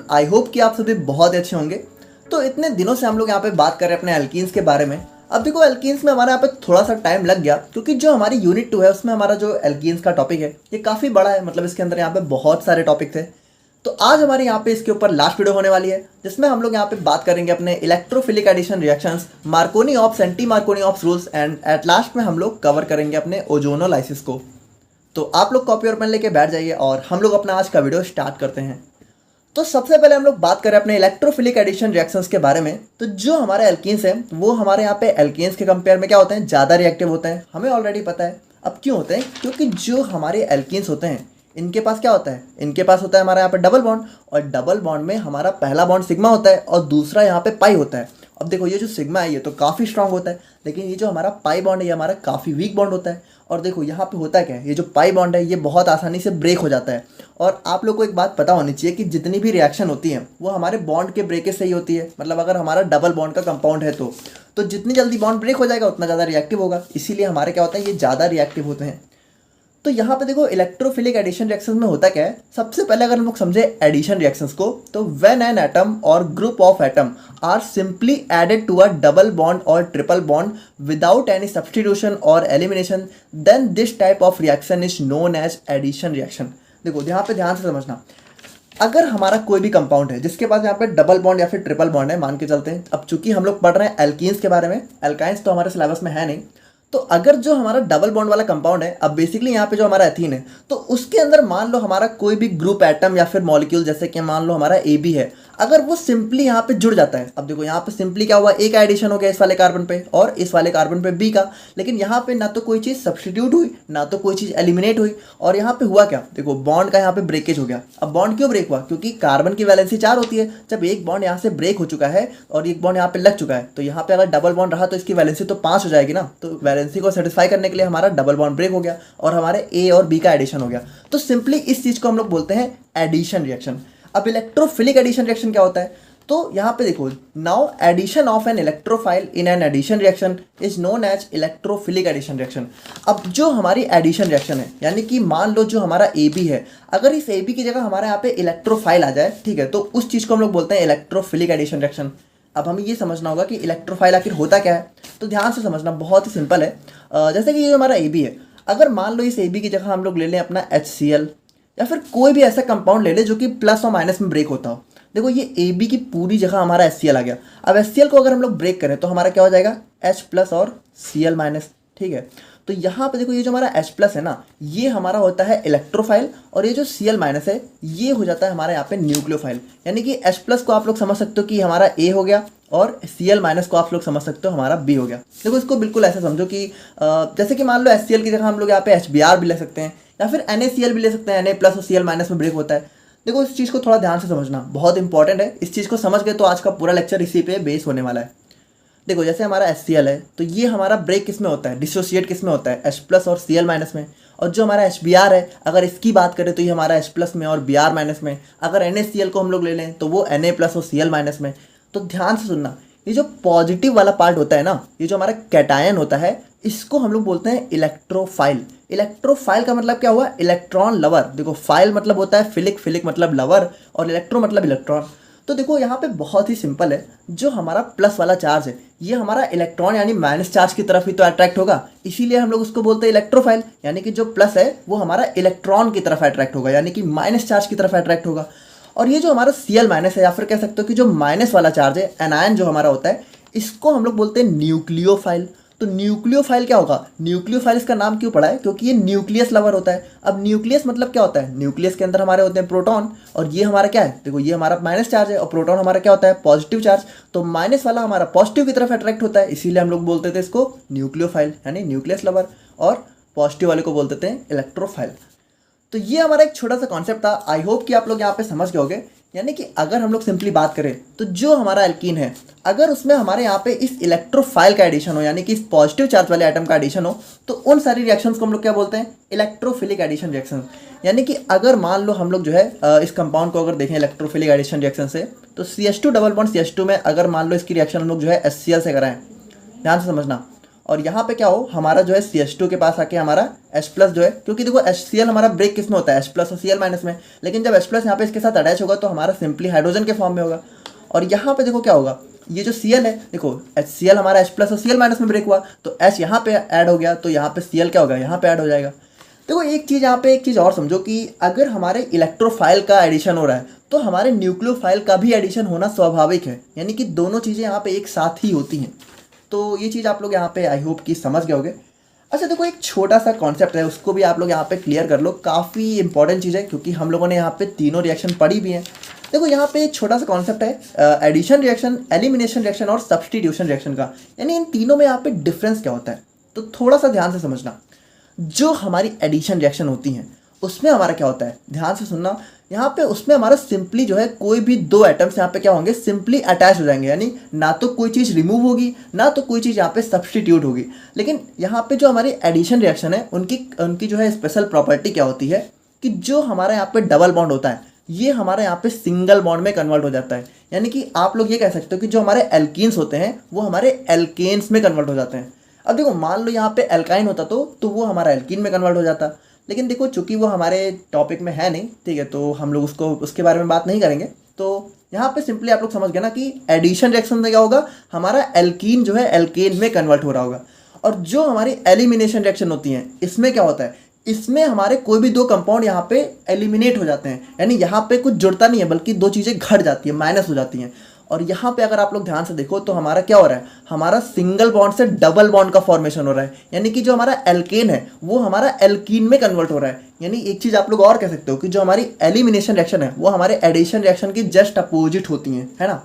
आई hope कि आप सभी बहुत अच्छे होंगे। तो इतने दिनों से हम लोग यहाँ पे बात कर रहे हैं अपने एल्कीन्स के बारे में। अब देखो एल्कीन्स में हमारे यहाँ पे थोड़ा सा टाइम लग गया क्योंकि जो हमारी यूनिट 2 है उसमें हमारा जो एल्कीन्स का टॉपिक है ये काफ़ी बड़ा है, मतलब इसके अंदर यहाँ पे बहुत सारे टॉपिक थे। तो आज हमारे यहाँ पे इसके ऊपर लास्ट वीडियो होने वाली है जिसमें हम लोग यहाँ पे बात करेंगे अपने electrophilic addition reactions, Markovnikov's, anti Markovnikov's rules and at last में हम लोग कवर करेंगे अपने ओजोनोलाइसिस को। तो आप लोग कॉपी और पेन लेके बैठ जाइए और हम लोग अपना आज का वीडियो स्टार्ट करते हैं। तो सबसे पहले हम लोग बात करें अपने इलेक्ट्रोफिलिक एडिशन रिएक्शंस के बारे में। तो जो हमारे एल्कीन्स हैं वो हमारे यहाँ पे एल्कीन्स के कंपेयर में क्या होते हैं, ज़्यादा रिएक्टिव होते हैं। हमें ऑलरेडी पता है। अब क्यों होते हैं? क्योंकि जो हमारे एल्कीन्स होते हैं इनके पास क्या होता है, इनके पास होता है हमारे यहाँ पे डबल बॉन्ड, और डबल बॉन्ड में हमारा पहला बॉन्ड सिग्मा होता है और दूसरा यहाँ पे पाई होता है। अब देखो ये जो सिग्मा है ये तो काफ़ी स्ट्रांग होता है, लेकिन ये जो हमारा पाई बॉन्ड है ये हमारा काफ़ी वीक बॉन्ड होता है। और देखो यहाँ पे होता क्या है, ये जो पाई बॉन्ड है ये बहुत आसानी से ब्रेक हो जाता है। और आप लोग को एक बात पता होनी चाहिए कि जितनी भी रिएक्शन होती है वो हमारे बॉन्ड के ब्रेकेज से ही होती है। मतलब अगर हमारा डबल बॉन्ड का कंपाउंड है तो जितनी जल्दी बॉन्ड ब्रेक हो जाएगा उतना ज़्यादा रिएक्टिव होगा, इसीलिए हमारे क्या होता है ये ज़्यादा रिएक्टिव होते हैं। तो यहाँ पे देखो इलेक्ट्रोफिलिक एडिशन रिएक्शंस में होता क्या है, सबसे पहले अगर हम लोग समझे एडिशन रिएक्शंस को, तो व्हेन एन एटम और group of atom are simply added to a double bond और triple bond without any substitution और elimination, then this type of reaction is known as addition reaction. देखो यहाँ पे ध्यान से समझना, अगर हमारा कोई भी कंपाउंड है जिसके पास यहाँ पे डबल बॉन्ड या फिर ट्रिपल बॉन्ड है, मान के चलते हैं, अब चूंकि हम लोग पढ़ रहे हैं एल्कीन्स के बारे में, एल्काइंस तो हमारे सिलेबस में है नहीं, तो अगर जो हमारा डबल बॉन्ड वाला कंपाउंड है, अब बेसिकली यहाँ पे जो हमारा एथीन है, तो उसके अंदर मान लो हमारा कोई भी ग्रुप एटम या फिर मॉलिक्यूल, जैसे कि मान लो हमारा ए बी है, अगर वो सिंपली यहाँ पे जुड़ जाता है। अब देखो यहाँ पे सिंपली क्या हुआ, एक एडिशन हो गया इस वाले कार्बन पे और इस वाले कार्बन पे बी का, लेकिन यहाँ पे ना तो कोई चीज़ सब्स्टिट्यूट हुई ना तो कोई चीज़ एलिमिनेट हुई, और यहाँ पे हुआ क्या, देखो बॉन्ड का यहाँ पे ब्रेकेज हो गया। अब बॉन्ड क्यों ब्रेक हुआ? क्योंकि कार्बन की वैलेंसी 4 होती है। जब एक बॉन्ड यहाँ से ब्रेक हो चुका है और एक बॉन्ड यहाँ पे लग चुका है, तो यहाँ पे अगर डबल बॉन्ड रहा तो इसकी वैलेंसी तो 5 हो जाएगी ना। तो वैलेंसी को सेटिस्फाई करने के लिए हमारा डबल बॉन्ड ब्रेक हो गया और हमारे ए और बी का एडिशन हो गया। तो सिंपली इस चीज़ को हम लोग बोलते हैं एडिशन रिएक्शन। अब इलेक्ट्रोफिलिक एडिशन रिएक्शन क्या होता है, तो यहाँ पे देखो, now addition of an electrophile in an addition reaction is known as electrophilic addition reaction. अब जो हमारी एडिशन रिएक्शन है, यानी कि मान लो जो हमारा ए बी है, अगर इस ए बी की जगह हमारे यहाँ पे इलेक्ट्रोफाइल आ जाए, ठीक है, तो उस चीज़ को हम लोग बोलते हैं इलेक्ट्रोफिलिक एडिशन रिएक्शन। अब हमें ये समझना होगा कि इलेक्ट्रोफाइल आखिर होता क्या है, तो ध्यान से समझना, बहुत ही सिंपल है। जैसे कि ये हमारा ए बी है, अगर मान लो इस ए बी की जगह हम लोग ले लें अपना HCl या फिर कोई भी ऐसा कंपाउंड ले लें जो कि प्लस और माइनस में ब्रेक होता हो। देखो ये ए बी की पूरी जगह हमारा HCl आ गया। अब HCl को अगर हम लोग ब्रेक करें तो हमारा क्या हो जाएगा, H प्लस और Cl माइनस, ठीक है। तो यहाँ पे देखो ये जो हमारा H प्लस है ना, ये हमारा होता है इलेक्ट्रोफाइल, और ये जो Cl माइनस है ये हो जाता है हमारे यहाँ पे न्यूक्लियोफाइल। यानी कि H प्लस को आप लोग समझ सकते हो कि हमारा A हो गया और Cl माइनस को आप लोग समझ सकते हो हमारा B हो गया। देखो इसको बिल्कुल ऐसा समझो कि जैसे कि मान लो HCl की जगह हम लोग यहाँ पे HBr भी ले सकते हैं या फिर NaCl भी ले सकते हैं, Na प्लस और Cl माइनस में ब्रेक होता है। देखो इस चीज़ को थोड़ा ध्यान से समझना, बहुत इंपॉर्टेंट है। इस चीज़ को समझ गए तो आज का पूरा लेक्चर इसी पे बेस होने वाला है। देखो जैसे हमारा HCl है तो ये हमारा ब्रेक किस में होता है, डिसोसिएट किस में होता है, H प्लस और Cl माइनस में। और जो हमारा HBr है, अगर इसकी बात करें तो ये हमारा H प्लस में और Br माइनस में। अगर NaCl को हम लोग ले लें तो वो Na प्लस और Cl माइनस में। तो ध्यान से सुनना, ये जो पॉजिटिव वाला पार्ट होता है ना, ये जो हमारा कैटायन होता है, इसको हम लोग बोलते हैं इलेक्ट्रोफाइल। इलेक्ट्रोफाइल का मतलब क्या हुआ, इलेक्ट्रॉन लवर। देखो फाइल मतलब होता है फिलिक, फिलिक मतलब लवर, और इलेक्ट्रो मतलब इलेक्ट्रॉन। तो देखो यहाँ पे बहुत ही सिंपल है, जो हमारा प्लस वाला चार्ज है ये हमारा इलेक्ट्रॉन यानी माइनस चार्ज की तरफ ही तो अट्रैक्ट होगा, इसीलिए हम लोग उसको बोलते हैं इलेक्ट्रोफाइल। यानी कि जो प्लस है वो हमारा इलेक्ट्रॉन की तरफ अट्रैक्ट होगा, यानी कि माइनस चार्ज की तरफ अट्रैक्ट होगा। और ये जो हमारा Cl माइनस है, या फिर कह सकते हो कि जो माइनस वाला चार्ज है, एनायन जो हमारा होता है, इसको हम लोग बोलते हैं न्यूक्लियोफाइल। तो न्यूक्लियोफाइल क्या होगा, न्यूक्लियोफाइल इसका नाम क्यों पड़ा है, क्योंकि ये न्यूक्लियस लवर होता है। अब न्यूक्लियस मतलब क्या होता है, न्यूक्लियस के अंदर हमारे होते हैं प्रोटॉन, और ये हमारा क्या है, देखो ये हमारा माइनस चार्ज है और प्रोटॉन हमारा क्या होता है, पॉजिटिव चार्ज। तो माइनस वाला हमारा पॉजिटिव की तरफ अट्रैक्ट होता है, इसीलिए हम लोग बोलते थे इसको न्यूक्लियोफाइल यानी न्यूक्लियस लवर, और पॉजिटिव वाले को बोलते थे इलेक्ट्रोफाइल। तो ये हमारा एक छोटा सा कॉन्सेप्ट था, आई होप कि आप लोग यहाँ पे समझ गए होंगे। यानी कि अगर हम लोग सिंपली बात करें तो जो हमारा एल्कीन है, अगर उसमें हमारे यहाँ पे इस इलेक्ट्रोफाइल का एडिशन हो, यानी कि इस पॉजिटिव चार्ज वाले एटम का एडिशन हो, तो उन सारी रिएक्शंस को हम लोग क्या बोलते हैं, इलेक्ट्रोफिलिक एडिशन रिएक्शन। यानी कि अगर मान लो हम लोग जो है इस कंपाउंड को अगर देखें इलेक्ट्रोफिलिक एडिशन रिएक्शन से, तो CH2 डबल बॉन्ड CH2 में अगर मान लो इसकी रिएक्शन हम लोग जो है HCl से कराएं, ध्यान से समझना, और यहाँ पे क्या हो, हमारा जो है CH2 के पास आके हमारा H+ जो है, क्योंकि देखो HCl हमारा ब्रेक किस में होता है, H+ और Cl- में, लेकिन जब H+ यहाँ पे इसके साथ अटैच होगा तो हमारा सिंपली हाइड्रोजन के फॉर्म में होगा। और यहाँ पे देखो क्या होगा, ये जो Cl है, देखो HCl हमारा H+ और Cl- में ब्रेक हुआ तो H यहाँ पे ऐड हो गया, तो यहाँ पे Cl क्या होगा, यहाँ पे ऐड हो जाएगा। देखो एक चीज़ यहाँ पे, एक चीज़ और समझो कि अगर हमारे इलेक्ट्रोफाइल का एडिशन हो रहा है तो हमारे न्यूक्लियोफाइल का भी एडिशन होना स्वाभाविक है, यानी कि दोनों चीज़ें यहाँ पे एक साथ ही होती हैं। तो ये चीज़ आप लोग यहाँ पे आई होप कि समझ गए होगे। अच्छा देखो एक छोटा सा कॉन्सेप्ट है, उसको भी आप लोग यहाँ पे क्लियर कर लो, काफ़ी इंपॉर्टेंट चीज़ है क्योंकि हम लोगों ने यहाँ पे तीनों रिएक्शन पढ़ी भी हैं। देखो यहाँ पे एक छोटा सा कॉन्सेप्ट है एडिशन रिएक्शन, एलिमिनेशन रिएक्शन और सब्स्टिट्यूशन रिएक्शन का, यानी इन तीनों में यहाँ पे डिफरेंस क्या होता है। तो थोड़ा सा ध्यान से समझना, जो हमारी एडिशन रिएक्शन होती हैं उसमें हमारा क्या होता है, ध्यान से सुनना, यहाँ पे उसमें हमारा सिंपली जो है कोई भी दो एटम्स यहाँ पे क्या होंगे, सिंपली अटैच हो जाएंगे, यानी ना तो कोई चीज़ रिमूव होगी ना तो कोई चीज़ यहाँ पे सब्स्टिट्यूट होगी। लेकिन यहाँ पे जो हमारी एडिशन रिएक्शन है उनकी उनकी जो है स्पेशल प्रॉपर्टी क्या होती है कि जो हमारा यहाँ पे डबल बॉन्ड होता है ये हमारे यहाँ पे सिंगल बॉन्ड में कन्वर्ट हो जाता है। यानी कि आप लोग ये कह सकते हो कि जो हमारे एल्कीन्स होते हैं वो हमारे एल्केन्स में कन्वर्ट हो जाते हैं। अब देखो मान लो यहाँ पे एल्काइन होता तो वो हमारा एल्कीन में कन्वर्ट हो जाता, लेकिन देखो चूंकि वो हमारे टॉपिक में है नहीं, ठीक है, तो हम लोग उसके बारे में बात नहीं करेंगे। तो यहाँ पे सिंपली आप लोग समझ गए ना कि एडिशन रिएक्शन में क्या होगा, हमारा एल्कीन जो है एल्केन में कन्वर्ट हो रहा होगा। और जो हमारी एलिमिनेशन रिएक्शन होती है इसमें क्या होता है, इसमें हमारे कोई भी दो कंपाउंड यहाँ पे एलिमिनेट हो जाते हैं, यानी यहाँ पे कुछ जुड़ता नहीं है बल्कि दो चीज़ें घट जाती है, माइनस हो जाती हैं। और यहाँ पे अगर आप लोग ध्यान से देखो तो हमारा क्या हो रहा है, हमारा सिंगल बॉन्ड से डबल बॉन्ड का फॉर्मेशन हो रहा है, यानी कि जो हमारा एल्केन है वो हमारा एल्कीन में कन्वर्ट हो रहा है। यानी एक चीज़ आप लोग और कह सकते हो कि जो हमारी एलिमिनेशन रिएक्शन है वो हमारे एडिशन रिएक्शन की जस्ट अपोजिट होती है ना।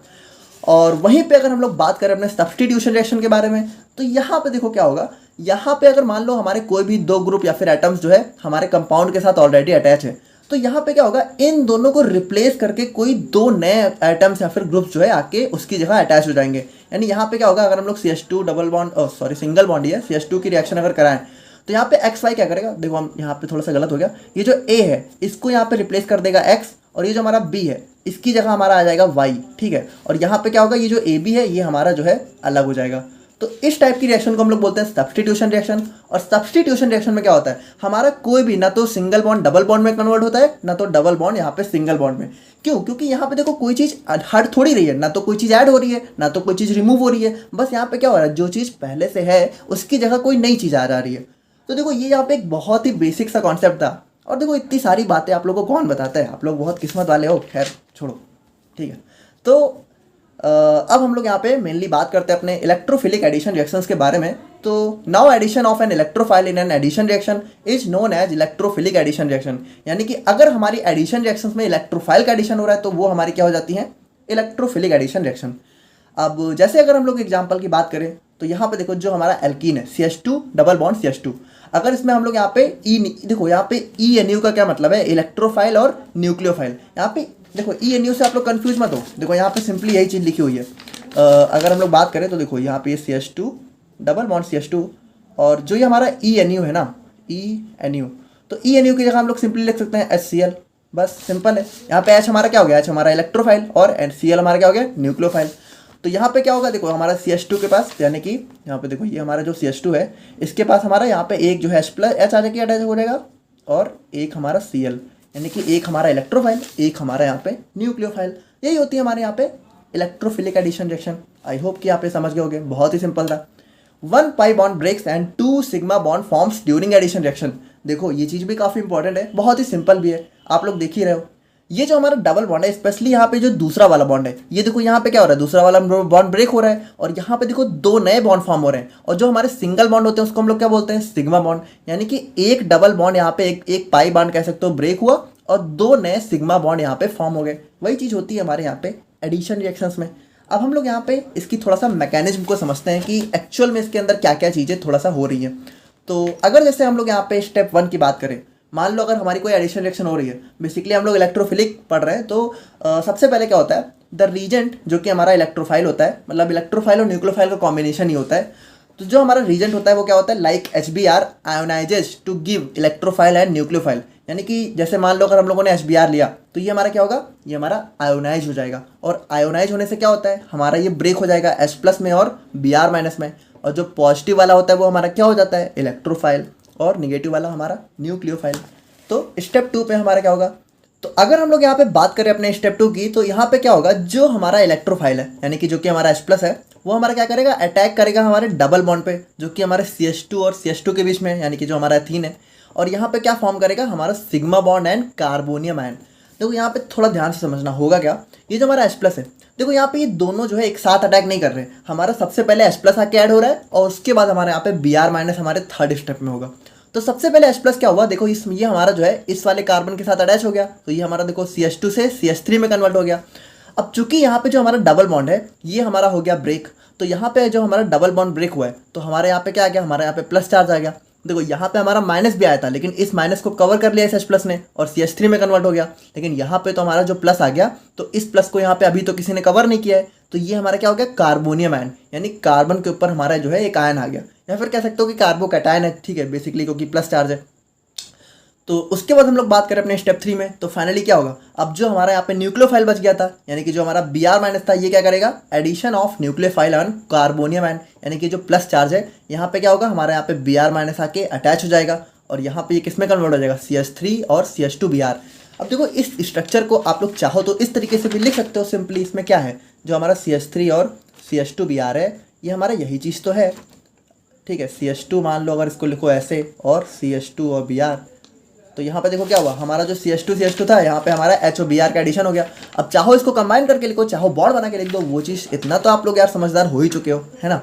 और वहीं पे अगर हम लोग बात करें अपने सब्स्टिट्यूशन रिएक्शन के बारे में तो यहाँ पे देखो क्या होगा, यहाँ पे अगर मान लो हमारे कोई भी दो ग्रुप या फिर एटम्स जो है हमारे कंपाउंड के साथ ऑलरेडी अटैच है, तो यहाँ पे क्या होगा, इन दोनों को रिप्लेस करके कोई दो नए एटम्स या फिर ग्रुप्स जो है आके उसकी जगह अटैच हो जाएंगे। यानी यहाँ पे क्या होगा, अगर हम लोग CH2 double bond single bond ही है, CH2 की रिएक्शन अगर कराएं तो यहाँ पे XY क्या करेगा, देखो हम यहाँ पे थोड़ा सा गलत हो गया, ये जो A है इसको यहाँ पे रिप्लेस कर देगा X, और ये जो हमारा B है इसकी जगह हमारा आ जाएगा Y, ठीक है। और यहाँ पे क्या होगा, ये जो AB है ये हमारा जो है अलग हो जाएगा। तो इस टाइप की रिएक्शन को हम लोग बोलते हैं सब्स्टिट्यूशन रिएक्शन। और सब्स्टिट्यूशन रिएक्शन में क्या होता है, हमारा कोई भी ना तो सिंगल बॉन्ड डबल बॉन्ड में कन्वर्ट होता है ना तो डबल बॉन्ड यहाँ पे सिंगल बॉन्ड में। क्यों, क्योंकि यहाँ पे देखो कोई चीज़ हट थोड़ी रही है, ना तो कोई चीज़ ऐड हो रही है ना तो कोई चीज़ रिमूव हो रही है, बस यहाँ पे क्या हो रहा है, जो चीज़ पहले से है उसकी जगह कोई नई चीज़ आ जा रही है। तो देखो ये यहाँ पे एक बहुत ही बेसिक सा कॉन्सेप्ट था। और देखो इतनी सारी बातें आप लोगों को कौन बताता है, आप लोग बहुत किस्मत वाले हो, खैर छोड़ो, ठीक है। तो अब हम लोग यहाँ पे मेनली बात करते हैं अपने इलेक्ट्रोफिलिक एडिशन रिएक्शंस के बारे में। तो now addition of an electrophile in an addition reaction is known as electrophilic addition reaction. यानी कि अगर हमारी एडिशन रिएक्शंस में इलेक्ट्रोफाइल का एडिशन हो रहा है तो वो हमारी क्या हो जाती है, इलेक्ट्रोफिलिक एडिशन रिएक्शन। अब जैसे अगर हम लोग एग्जाम्पल की बात करें तो यहाँ पे देखो जो हमारा एल्कीन है CH2 डबल बॉन्ड CH2, अगर इसमें हम लोग यहाँ पे देखो यहाँ पे ENU का क्या मतलब है, इलेक्ट्रोफाइल और न्यूक्लियोफाइल। यहाँ पे देखो ENU से आप लोग कंफ्यूज मत हो, देखो यहाँ पे सिंपली यही चीज़ लिखी हुई है। अगर हम लोग बात करें तो देखो यहाँ पे CH2 डबल बॉन्ड CH2, और जो ये हमारा ENU है ना, ENU, तो ENU की जगह हम लोग सिंपली लिख सकते हैं HCl, बस सिंपल है। यहाँ पे H हमारा क्या हो गया, H हमारा इलेक्ट्रोफाइल और Cl हमारा क्या हो गया, न्यूक्लियोफाइल। तो यहाँ पे क्या होगा, देखो हमारा CH2 के पास, यानी कि यहाँ पे देखो ये हमारा जो CH2 है इसके पास हमारा यहाँ पे एक जो है H आ जाके अटैच हो जाएगा और एक हमारा Cl, यानी कि एक हमारा इलेक्ट्रोफाइल एक हमारा यहाँ पे न्यूक्लियोफाइल। यही होती है हमारे यहाँ पे electrophilic addition reaction. I hope कि यहाँ पे समझ गए होंगे, बहुत ही सिंपल था। 1 pi bond breaks and 2 sigma bond forms during addition reaction. देखो ये चीज़ भी काफ़ी इंपॉर्टेंट है, बहुत ही सिंपल भी है, आप लोग देख ही रहे हो। ये जो हमारा डबल बॉन्ड है, स्पेशली यहाँ पे जो दूसरा वाला बॉन्ड है, ये देखो यहाँ पे क्या हो रहा है, दूसरा वाला बॉन्ड ब्रेक हो रहा है और यहाँ पे देखो दो नए बॉन्ड फॉर्म हो रहे हैं। और जो हमारे सिंगल बॉन्ड होते हैं उसको हम लोग क्या बोलते हैं, सिग्मा बॉन्ड। यानी कि एक डबल बॉन्ड यहाँ पे एक पाई बॉन्ड कह सकते हो ब्रेक हुआ और दो नए सिग्मा बॉन्ड यहाँ पे फॉर्म हो गए। वही चीज़ होती है हमारे यहाँ पे एडिशन रिएक्शंस में। अब हम लोग यहाँ पे इसकी थोड़ा सा मैकेनिज्म को समझते हैं कि एक्चुअल में इसके अंदर क्या क्या चीज़ें थोड़ा सा हो रही है। तो अगर जैसे हम लोग यहाँ पे स्टेप 1 की बात करें, मान लो अगर हमारी कोई एडिशन रिएक्शन हो रही है, बेसिकली हम लोग इलेक्ट्रोफिलिक पढ़ रहे हैं, तो सबसे पहले क्या होता है, द रीजेंट जो कि हमारा इलेक्ट्रोफाइल होता है, मतलब इलेक्ट्रोफाइल और न्यूक्लियोफाइल का कॉम्बिनेशन ही होता है। तो जो हमारा रीजेंट होता है वो क्या होता है, like HBr ionises to give electrophile and nucleophile. यानी कि जैसे मान लो अगर हम लोगों ने HBr लिया तो ये हमारा क्या होगा, ये हमारा आयोनाइज हो जाएगा। और आयोनाइज होने से क्या होता है, हमारा ये ब्रेक हो जाएगा H+ में और Br- में। और जो पॉजिटिव वाला होता है वो हमारा क्या हो जाता है, इलेक्ट्रोफाइल, और निगेटिव वाला हमारा न्यूक्लियोफाइल। तो स्टेप 2 पे हमारा क्या होगा, तो अगर हम लोग यहाँ पे बात करें अपने स्टेप 2 की, तो यहाँ पे क्या होगा, जो हमारा इलेक्ट्रोफाइल है यानी कि जो कि हमारा H+ है, वो हमारा क्या करेगा, अटैक करेगा हमारे डबल बॉन्ड पे जो कि हमारे CH2 और CH2 के बीच में है, यानी कि जो हमारा एथीन है, और यहाँ पे क्या फॉर्म करेगा, हमारा sigma bond and carbonium ion. देखो यहाँ पे थोड़ा ध्यान से समझना होगा क्या, ये जो हमारा H+ है, देखो यहाँ पे ये दोनों जो है एक साथ अटैक नहीं कर रहे, हमारा सबसे पहले H+ आके ऐड हो रहा है और उसके बाद हमारे यहाँ पे Br- हमारे थर्ड स्टेप में होगा। तो सबसे पहले H+ क्या हुआ, देखो इस ये हमारा जो है इस वाले कार्बन के साथ अटैच हो गया, तो ये हमारा देखो CH2 से CH3 में कन्वर्ट हो गया। अब चूंकि यहाँ पे जो हमारा डबल बॉन्ड है ये हमारा हो गया ब्रेक, तो यहाँ पे जो हमारा डबल बॉन्ड ब्रेक हुआ है तो हमारे यहाँ पे क्या आ गया, हमारे यहाँ पे प्लस चार्ज आ गया। देखो यहाँ पे हमारा माइनस भी आया था, लेकिन इस माइनस को कवर कर लिया इस H+ ने और CH3 में कन्वर्ट हो गया, लेकिन यहाँ पे तो हमारा जो प्लस आ गया, तो इस प्लस को यहाँ पे अभी तो किसी ने कवर नहीं किया है, तो ये हमारा क्या हो गया, कार्बोनियम आयन, यानी कार्बन के ऊपर हमारा जो है एक आयन आ गया, या फिर कह सकते हो कि कार्बोकैटायन है, ठीक है, बेसिकली क्योंकि प्लस चार्ज है। तो उसके बाद हम लोग बात करें अपने स्टेप 3 में, तो फाइनली क्या होगा, अब जो हमारा यहाँ पे न्यूक्लियोफाइल बच गया था, यानी कि जो हमारा Br- था, ये क्या करेगा, addition of nucleophile on carbonium ion, यानी कि जो प्लस चार्ज है यहाँ पे क्या होगा, हमारे यहाँ पे Br- आके अटैच हो जाएगा और यहाँ पे ये किस में कन्वर्ट हो जाएगा, CH3 और CH2Br। अब देखो इस स्ट्रक्चर को आप लोग चाहो तो इस तरीके से भी लिख सकते हो सिंपली, इसमें क्या है, जो हमारा CH3 और CH2Br है ये हमारा यही चीज़ तो है, ठीक है। CH2 मान लो अगर इसको लिखो ऐसे और CH2 और Br, तो यहाँ पे देखो क्या हुआ, हमारा जो CH2 था यहाँ पे हमारा H और Br का एडिशन हो गया। अब चाहो इसको कंबाइन करके लिखो, चाहो बॉन्ड बना के लिख दो, वो चीज़ इतना तो आप लोग यार समझदार हो ही चुके हो, है ना।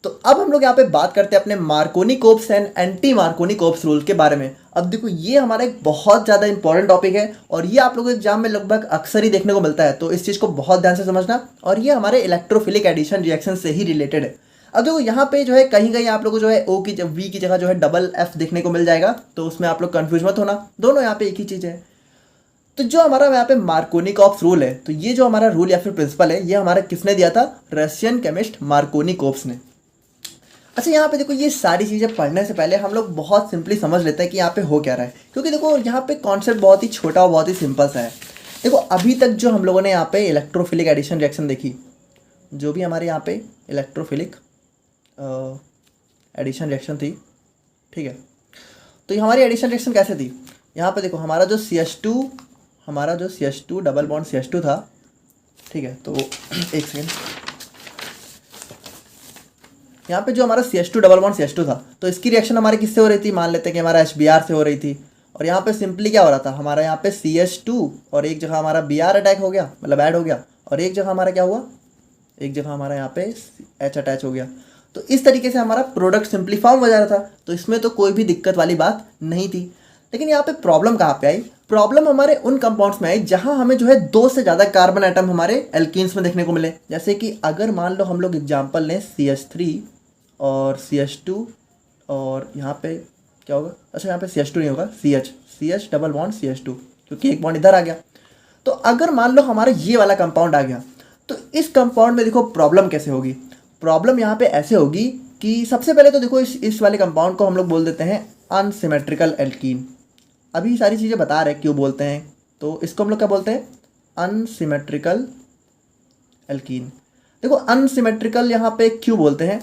तो अब हम लोग यहाँ पे बात करते हैं अपने Markovnikov-cops and anti Markovnikov's rule के बारे में। अब देखो ये हमारा एक बहुत ज़्यादा इंपॉर्टेंट टॉपिक है और ये आप लोगों के एग्जाम में लगभग अक्सर ही देखने को मिलता है, तो इस चीज़ को बहुत ध्यान से समझना, और ये हमारे इलेक्ट्रोफिलिक एडिशन रिएक्शन से ही रिलेटेड है। अब देखो यहाँ पे जो है कहीं कहीं आप लोगों को जो है O की V की जगह जो है डबल F देखने को मिल जाएगा, तो उसमें आप लोग कंफ्यूज मत होना, दोनों यहाँ पे एक ही चीज़ है। तो जो हमारा यहाँ पे मार्कोनी-कोप्स रूल है, तो ये जो हमारा रूल या फिर प्रिंसिपल है, ये हमारा किसने दिया था, रशियन केमिस्ट मार्कोनी-कोप्स ने। अच्छा यहाँ पे देखो ये सारी चीज़ें पढ़ने से पहले हम लोग बहुत सिंपली समझ लेते हैं कि यहाँ पे हो क्या रहा है, क्योंकि देखो यहाँ पे कॉन्सेप्ट बहुत ही छोटा और बहुत ही सिंपल सा है। देखो अभी तक जो हम लोगों ने यहाँ पे इलेक्ट्रोफिलिक एडिशन रिएक्शन देखी, जो भी हमारे यहाँ पे इलेक्ट्रोफिलिक एडिशन रिएक्शन थी, ठीक है, तो ये हमारी एडिशन रिएक्शन कैसे थी, यहाँ पे देखो हमारा जो CH2 डबल बॉन्ड CH2 था, ठीक है, तो एक सेकेंड, यहाँ पे जो हमारा CH2 डबल बॉन्ड CH2 था, तो इसकी रिएक्शन हमारी किससे हो रही थी, मान लेते हैं कि हमारा HBr से हो रही थी, और यहाँ पे सिंपली क्या हो रहा था, हमारा यहाँ पे CH2 और एक जगह हमारा Br अटैक हो गया, मतलब ऐड हो गया, और एक जगह हमारा क्या हुआ, एक जगह हमारा यहाँ पे H अटैच हो गया। तो इस तरीके से हमारा प्रोडक्ट सिंपली फॉर्म हो जा रहा था, तो इसमें तो कोई भी दिक्कत वाली बात नहीं थी। लेकिन यहाँ पे प्रॉब्लम कहाँ पे आई, प्रॉब्लम हमारे उन कंपाउंड्स में आई जहाँ हमें जो है 2 से ज़्यादा कार्बन आइटम हमारे एल्कीन्स में देखने को मिले। जैसे कि अगर मान लो हम लोग एग्जाम्पल लें CH3 और CH2, और यहाँ पे क्या होगा, अच्छा यहाँ पे CH2 नहीं होगा, CH डबल बॉन्ड CH2, क्योंकि एक बॉन्ड इधर आ गया। तो अगर मान लो हमारा ये वाला कंपाउंड आ गया, तो इस कंपाउंड में देखो प्रॉब्लम कैसे होगी, प्रॉब्लम यहाँ पे ऐसे होगी कि सबसे पहले तो देखो इस वाले कंपाउंड को हम लोग बोल देते हैं अनसिमेट्रिकल एल्कीन। अभी सारी चीज़ें बता रहे क्यों बोलते हैं, तो इसको हम लोग क्या बोलते हैं, अनसिमेट्रिकल एल्कीन। देखो अनसिमेट्रिकल यहाँ पे क्यों बोलते हैं,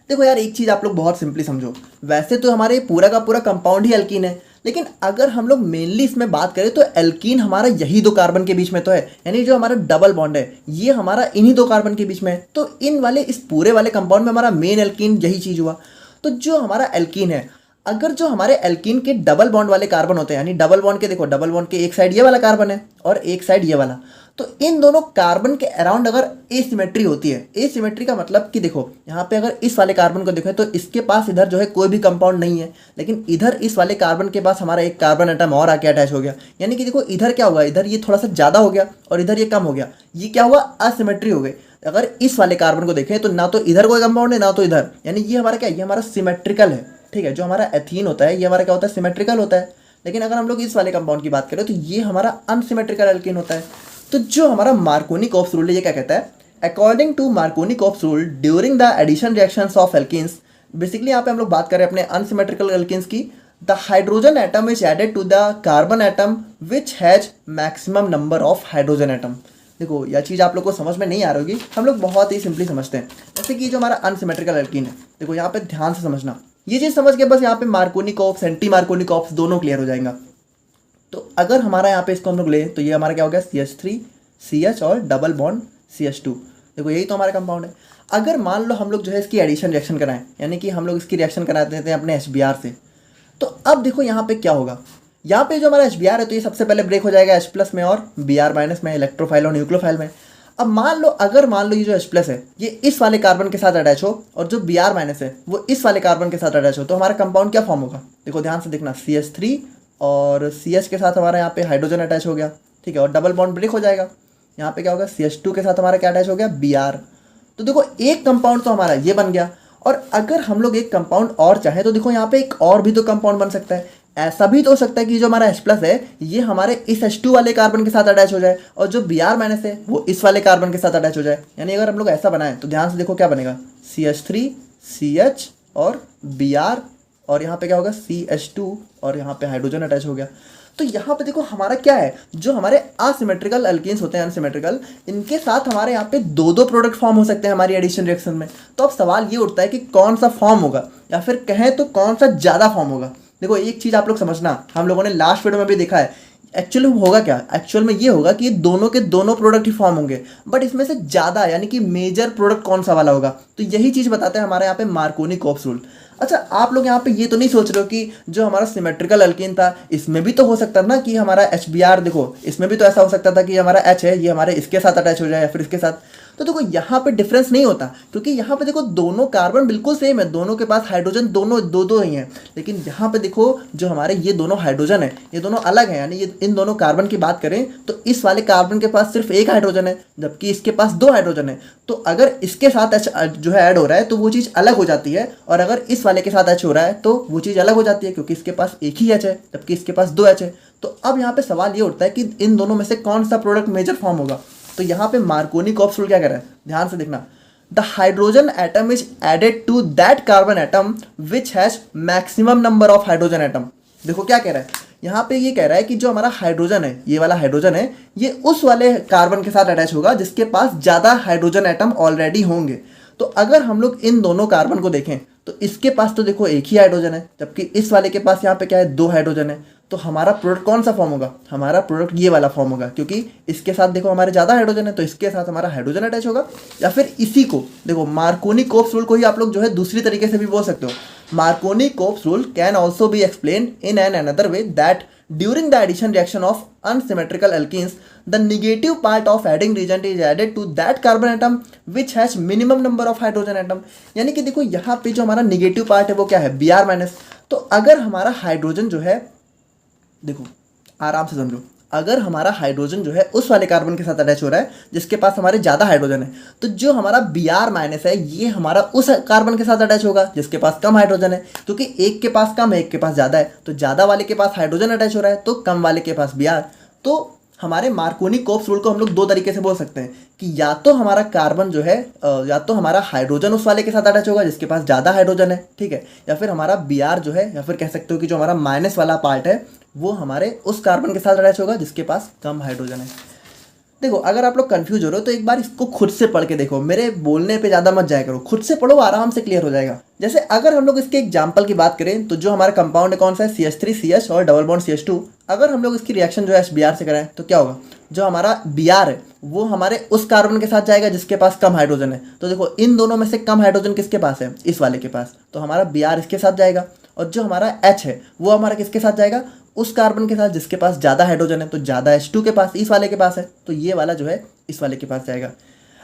देखो यार एक चीज़ आप लोग बहुत सिंपली समझो, वैसे तो हमारे पूरा का पूरा कंपाउंड ही एल्कीन है, लेकिन अगर हम लोग मेनली इसमें बात करें तो एल्कीन हमारा यही 2 कार्बन के बीच में तो है, यानी जो हमारा डबल बॉन्ड है ये हमारा इन्हीं 2 कार्बन के बीच में है, तो इन वाले इस पूरे वाले कंपाउंड में हमारा मेन एल्कीन यही चीज़ हुआ। तो जो हमारा एल्कीन है, अगर जो हमारे एल्कीन के डबल बॉन्ड वाले कार्बन होते हैं, यानी डबल बॉन्ड के देखो डबल बॉन्ड के एक साइड ये वाला कार्बन है और एक साइड ये वाला, तो इन दोनों कार्बन के अराउंड अगर एसिमेट्री होती है, एसिमेट्री का मतलब कि देखो यहाँ पे अगर इस वाले कार्बन को देखें तो इसके पास इधर जो है कोई भी कंपाउंड नहीं है, लेकिन इधर इस वाले कार्बन के पास हमारा एक कार्बन एटम और आके अटैच हो गया, यानी कि देखो इधर क्या हुआ, इधर ये थोड़ा सा ज़्यादा हो गया और इधर ये कम हो गया, ये क्या हुआ, असिमेट्री हो गई। अगर इस वाले कार्बन को देखें तो ना तो इधर कोई कंपाउंड है ना तो इधर, यानी ये हमारा क्या है, ये हमारा सिमेट्रिकल है, ठीक है। जो हमारा एथीन होता है ये हमारा क्या होता है, सिमेट्रिकल होता है। लेकिन अगर हम लोग इस वाले कंपाउंड की बात करें तो ये हमारा अनसिमेट्रिकल एल्कीन होता है। तो जो हमारा मार्कोनी-कोप्स रूल है ये क्या कहता है, according to Markovnikov's rule during the addition reactions of alkenes, basically यहाँ पे हम लोग बात कर रहे हैं अपने अनसिमेट्रिकल एल्कीन्स की, the hydrogen atom is added to the carbon atom which has maximum number of hydrogen atom. देखो यह चीज़ आप लोग को समझ में नहीं आ रही होगी, हम लोग बहुत ही सिंपली समझते हैं। जैसे कि जो हमारा अनसिमेट्रिकल एल्कीन है, देखो यहाँ पे ध्यान से समझना, ये चीज़ समझ के बस यहाँ पे Markovnikov corps anti Markovnikov corps दोनों क्लियर हो जाएगा। तो अगर हमारा यहाँ पे इसको हम लोग ले तो ये हमारा क्या हो गया CH3 CH और डबल बॉन्ड CH2। देखो यही तो हमारा कंपाउंड है। अगर मान लो हम लोग जो है इसकी एडिशन रिएक्शन कराएं, यानी कि हम लोग इसकी रिएक्शन करा देते हैं अपने HBr से, तो अब देखो यहाँ पे क्या होगा, यहाँ पे जो हमारा HBr है तो ये सबसे पहले ब्रेक हो जाएगा H+ में और Br- में, इलेक्ट्रोफाइल और न्यूक्लियोफाइल में। अब मान लो ये जो H+ है ये इस वाले कार्बन के साथ अटैच हो और जो Br- है वो इस वाले कार्बन के साथ अटैच हो, तो हमारा कंपाउंड क्या फॉर्म होगा। देखो ध्यान से देखना, CH3 और CH के साथ हमारा यहाँ पे हाइड्रोजन अटैच हो गया, ठीक है, और डबल बॉन्ड ब्रेक हो जाएगा। यहाँ पे क्या होगा, CH2 के साथ हमारा क्या अटैच हो गया, Br। तो देखो एक कंपाउंड तो हमारा ये बन गया, और अगर हम लोग एक कंपाउंड और चाहें तो देखो यहाँ पे एक और भी तो कंपाउंड बन सकता है। ऐसा भी तो हो सकता है कि जो हमारा H+ है ये हमारे इस H2 वाले कार्बन के साथ अटैच हो जाए और जो Br- है वो इस वाले कार्बन के साथ अटैच हो जाए। यानी अगर हम लोग ऐसा बनाएं तो ध्यान से देखो क्या बनेगा, CH3 CH और Br, और यहाँ पे क्या होगा CH2 और यहाँ पे हाइड्रोजन अटैच हो गया। तो यहाँ पे देखो हमारा क्या है, जो हमारे असिमेट्रिकल अल्कीन्स होते हैं, अनसिमेट्रिकल, इनके साथ हमारे यहाँ पे दो दो प्रोडक्ट फॉर्म हो सकते हैं हमारी एडिशन रिएक्शन में। तो अब सवाल ये उठता है कि कौन सा फॉर्म होगा, या फिर कहें तो कौन सा ज़्यादा फॉर्म होगा। देखो एक चीज़ आप लोग समझना, हम लोगों ने लास्ट वीडियो में भी देखा है, एक्चुअली होगा क्या, एक्चुअल में ये होगा कि दोनों के दोनों प्रोडक्ट ही फॉर्म होंगे, बट इसमें से ज़्यादा यानी कि मेजर प्रोडक्ट कौन सा वाला होगा, तो यही चीज़ बताते हैं हमारे यहाँ पे मार्कोनी कॉप्स रूल। अच्छा आप लोग यहाँ पे ये तो नहीं सोच रहे हो कि जो हमारा सिमेट्रिकल अल्कीन था इसमें भी तो हो सकता था ना कि हमारा HBr, देखो इसमें भी तो ऐसा हो सकता था कि हमारा H है ये हमारे इसके साथ अटैच हो जाए या फिर इसके साथ। तो देखो यहाँ पे डिफरेंस नहीं होता, क्योंकि यहाँ पे देखो दोनों कार्बन बिल्कुल सेम है, दोनों के पास हाइड्रोजन दोनों दो दो ही हैं। लेकिन यहाँ पे देखो जो हमारे ये दोनों हाइड्रोजन है ये दोनों अलग हैं, यानी ये इन दोनों कार्बन की बात करें तो इस वाले कार्बन के पास सिर्फ एक हाइड्रोजन है जबकि इसके पास दो हाइड्रोजन है। तो अगर इसके साथ H जो है ऐड हो रहा है तो वो चीज़ अलग हो जाती है, और अगर इस वाले के साथ H हो रहा है तो वो चीज़ अलग हो जाती है, क्योंकि इसके पास एक ही H है जबकि इसके पास दो H है। तो अब यहाँ पे सवाल ये उठता है कि इन दोनों में से कौन सा प्रोडक्ट मेजर फॉर्म होगा। तो यहाँ पे मार्कोनी कॉप्स रूल क्या कह रहा है, ध्यान से देखना, the hydrogen atom is added to that carbon atom which has maximum number of hydrogen atom. देखो क्या कह रहा है, यहाँ पे ये कह रहा है कि जो हमारा हाइड्रोजन है, ये वाला हाइड्रोजन है, ये उस वाले कार्बन के साथ अटैच होगा जिसके पास ज़्यादा हाइड्रोजन एटम ऑलरेडी होंगे। तो अगर हम लोग इन दोनों कार्बन को देखें तो इसके पास तो देखो एक ही हाइड्रोजन है जबकि इस वाले के पास यहाँ पे क्या है, दो हाइड्रोजन है। तो हमारा प्रोडक्ट कौन सा फॉर्म होगा, हमारा प्रोडक्ट ये वाला फॉर्म होगा, क्योंकि इसके साथ देखो हमारे ज़्यादा हाइड्रोजन है तो इसके साथ हमारा हाइड्रोजन अटैच होगा। या फिर इसी को देखो मार्कोनी कॉप्स रूल को ही आप लोग जो है दूसरी तरीके से भी बोल सकते हो। Markovnikov's rule can also be explain in an another way that during the addition reaction of unsymmetrical alkenes the negative part of adding reagent is added to that carbon atom which has minimum number of hydrogen atom। यानी कि देखो यहाँ पे जो हमारा negative part है वो क्या है, Br-। तो अगर हमारा हाइड्रोजन जो है, देखो आराम से समझो, अगर हमारा हाइड्रोजन जो है उस वाले कार्बन के साथ अटैच हो रहा है जिसके पास हमारे ज़्यादा हाइड्रोजन है, तो जो हमारा Br- है ये हमारा उस कार्बन के साथ अटैच होगा जिसके पास कम हाइड्रोजन है, क्योंकि एक के पास कम है एक के पास ज़्यादा है, तो ज़्यादा वाले के पास हाइड्रोजन अटैच हो रहा है तो कम वाले के पास Br। तो हमारे मार्कोनी कॉप्स रूल को हम लोग दो तरीके से बोल सकते हैं कि या तो हमारा कार्बन जो है या तो हमारा हाइड्रोजन उस वाले के साथ अटैच होगा जिसके पास ज़्यादा हाइड्रोजन है, ठीक है, या फिर हमारा Br जो है, या फिर कह सकते हो कि जो हमारा माइनस वाला पार्ट है वो हमारे उस कार्बन के साथ अटैच होगा जिसके पास कम हाइड्रोजन है। देखो अगर आप लोग कंफ्यूज हो रहे हो तो एक बार इसको खुद से पढ़ के देखो, मेरे बोलने पे ज़्यादा मत जाया करो, खुद से पढ़ो, आराम से क्लियर हो जाएगा। जैसे अगर हम लोग इसके एग्जाम्पल की बात करें तो जो हमारा कंपाउंड है कौन सा है, CH3 CH और डबल बॉन्ड CH2। अगर हम लोग इसकी रिएक्शन जो है HBr से कराएं तो क्या होगा, जो हमारा Br है वो हमारे उस कार्बन के साथ जाएगा जिसके पास कम हाइड्रोजन है। तो देखो इन दोनों में से कम हाइड्रोजन किसके पास है, इस वाले के पास, तो हमारा Br इसके साथ जाएगा, और जो हमारा H है वो हमारा किसके साथ जाएगा, उस कार्बन के साथ जिसके पास ज़्यादा हाइड्रोजन है, तो ज़्यादा H2 के पास, इस वाले के पास है, तो ये वाला जो है इस वाले के पास जाएगा।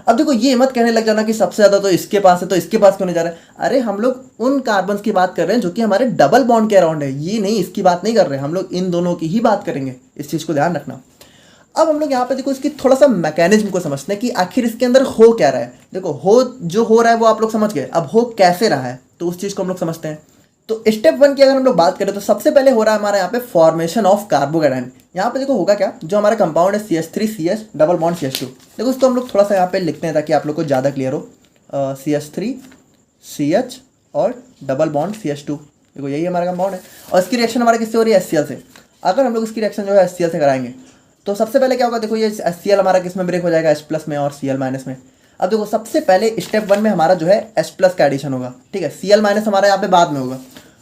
अब देखो ये मत कहने लग जाना कि सबसे ज़्यादा तो इसके पास है तो इसके पास क्यों नहीं जा रहा है। अरे हम लोग उन कार्बन की बात कर रहे हैं जो कि हमारे डबल बॉन्ड के अराउंड है, ये नहीं, इसकी बात नहीं कर रहे हैं हम लोग, इन दोनों की ही बात करेंगे, इस चीज़ को ध्यान रखना। अब हम लोग यहाँ पे देखो इसकी थोड़ा सा मैकेनिज्म को समझते हैं कि आखिर इसके अंदर हो क्या रहा है। देखो हो जो हो रहा है वो आप लोग समझ गए, अब हो कैसे रहा है तो उस चीज़ को हम लोग समझते हैं। तो स्टेप 1 की अगर हम लोग बात करें तो सबसे पहले हो रहा है हमारा यहाँ पे फॉर्मेशन ऑफ कार्बोकेटाइन। यहाँ पे देखो होगा क्या, जो हमारा कंपाउंड है CH3 CH double bond CH2, देखो उसको हम लोग थोड़ा सा यहाँ पे लिखते हैं ताकि आप लोग को ज़्यादा क्लियर हो। CH3 CH और डबल बॉन्ड CH2, देखो यही हमारा कंपाउंड है, और इसकी रिएक्शन हमारे किससे हो रही है, HCl से। अगर हम लोग इसकी रिएक्शन जो है HCl से कराएंगे तो सबसे पहले क्या होगा, देखो ये Cl हमारा किस में ब्रेक हो जाएगा, H+ में और Cl- में। अब देखो सबसे पहले स्टेप 1 में हमारा जो है H+ का एडिशन होगा, ठीक है। Cl- हमारा यहाँ पे बाद में होगा।